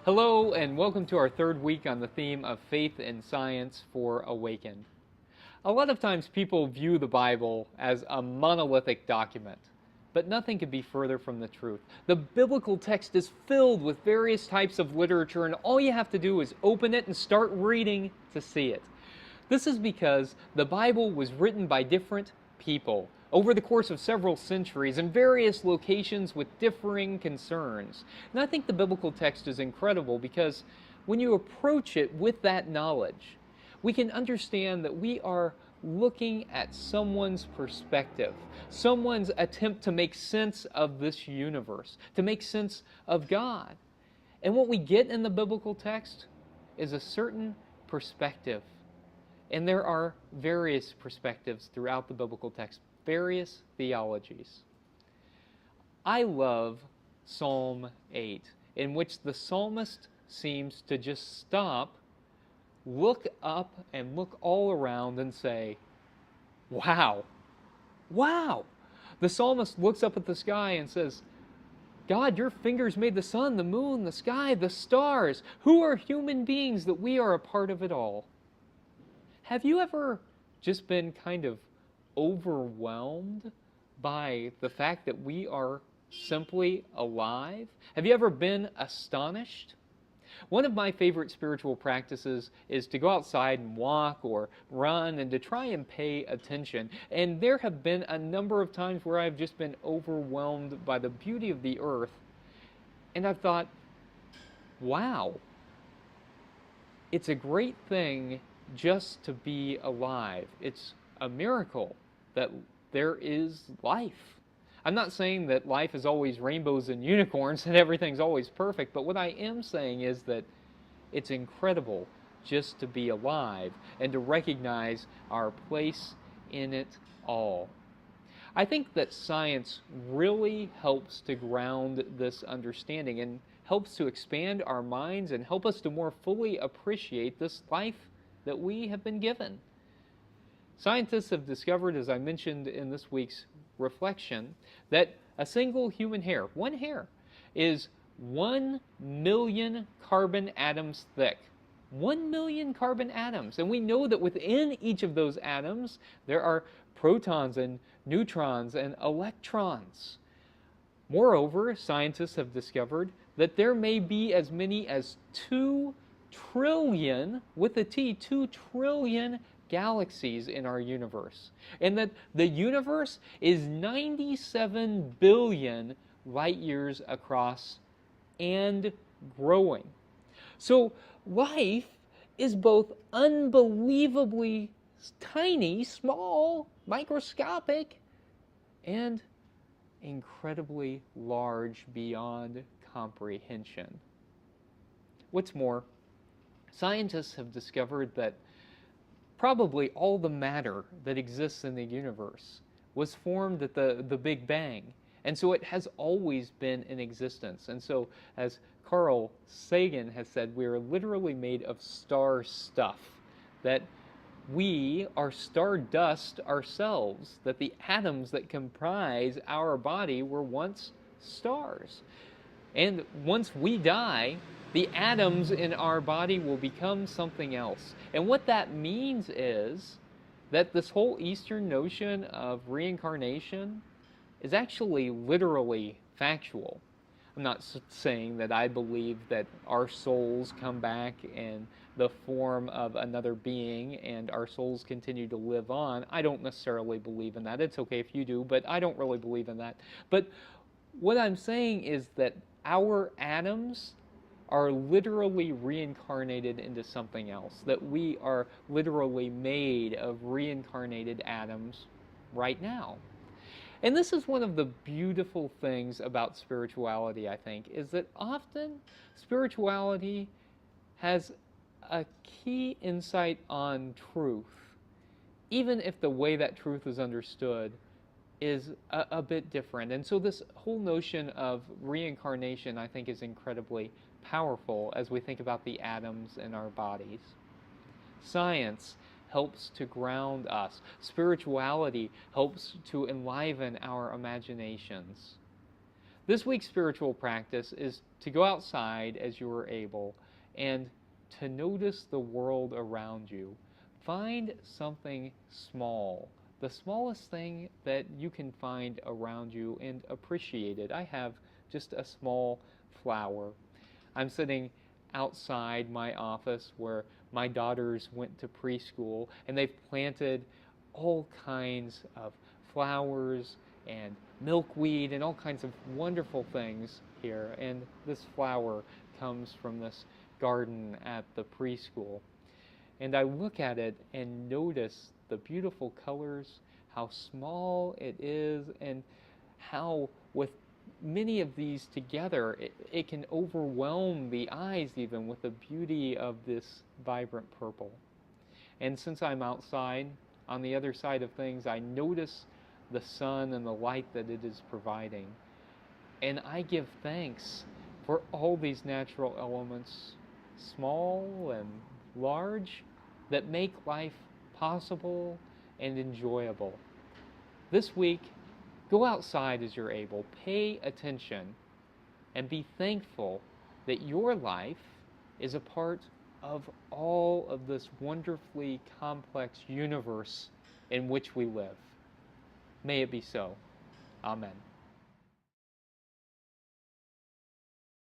Hello, and welcome to our third week on the theme of faith and science for Awakened. A lot of times people view the Bible as a monolithic document, but nothing could be further from the truth. The biblical text is filled with various types of literature, and all you have to do is open it and start reading to see it. This is because the Bible was written by different people over the course of several centuries in various locations with differing concerns. And I think the biblical text is incredible because when you approach it with that knowledge, we can understand that we are looking at someone's perspective, someone's attempt to make sense of this universe, to make sense of God. And what we get in the biblical text is a certain perspective. And there are various perspectives throughout the biblical text, various theologies. I love Psalm 8, in which the psalmist seems to just stop, look up, and look all around and say, wow, wow. The psalmist looks up at the sky and says, God, your fingers made the sun, the moon, the sky, the stars. Who are human beings that we are a part of it all? Have you ever just been kind of overwhelmed by the fact that we are simply alive? Have you ever been astonished? One of my favorite spiritual practices is to go outside and walk or run and to try and pay attention. And there have been a number of times where I've just been overwhelmed by the beauty of the earth. And I've thought, wow, it's a great thing just to be alive. It's a miracle that there is life. I'm not saying that life is always rainbows and unicorns and everything's always perfect, but what I am saying is that it's incredible just to be alive and to recognize our place in it all. I think that science really helps to ground this understanding and helps to expand our minds and help us to more fully appreciate this life that we have been given. Scientists have discovered, as I mentioned in this week's reflection, that a single human hair, one hair, is 1 million carbon atoms thick. 1 million carbon atoms. And we know that within each of those atoms, there are protons and neutrons and electrons. Moreover, scientists have discovered that there may be as many as 2 trillion, with a T, 2 trillion galaxies in our universe. And that the universe is 97 billion light years across and growing. So life is both unbelievably tiny, small, microscopic, and incredibly large beyond comprehension. What's more, scientists have discovered that probably all the matter that exists in the universe was formed at the Big Bang. And so it has always been in existence. And so, as Carl Sagan has said, we are literally made of star stuff. That we are stardust ourselves. That the atoms that comprise our body were once stars. And once we die, the atoms in our body will become something else. And what that means is that this whole Eastern notion of reincarnation is actually literally factual. I'm not saying that I believe that our souls come back in the form of another being and our souls continue to live on. I don't necessarily believe in that. It's okay if you do, but I don't really believe in that. But what I'm saying is that our atoms are literally reincarnated into something else, that we are literally made of reincarnated atoms right now. And this is one of the beautiful things about spirituality, I think, is that often spirituality has a key insight on truth, even if the way that truth is understood is a bit different. And so this whole notion of reincarnation, I think, is incredibly powerful as we think about the atoms in our bodies. Science helps to ground us. Spirituality helps to enliven our imaginations. This week's spiritual practice is to go outside as you are able and to notice the world around you. Find something small, the smallest thing that you can find around you, and appreciate it. I have just a small flower. I'm sitting outside my office where my daughters went to preschool, and they've planted all kinds of flowers and milkweed and all kinds of wonderful things here. And this flower comes from this garden at the preschool. And I look at it and notice the beautiful colors, how small it is, and how with many of these together, it can overwhelm the eyes even with the beauty of this vibrant purple. And since I'm outside, on the other side of things, I notice the sun and the light that it is providing. And I give thanks for all these natural elements, small and large, that make life possible and enjoyable. This week, go outside as you're able, pay attention, and be thankful that your life is a part of all of this wonderfully complex universe in which we live. May it be so. Amen.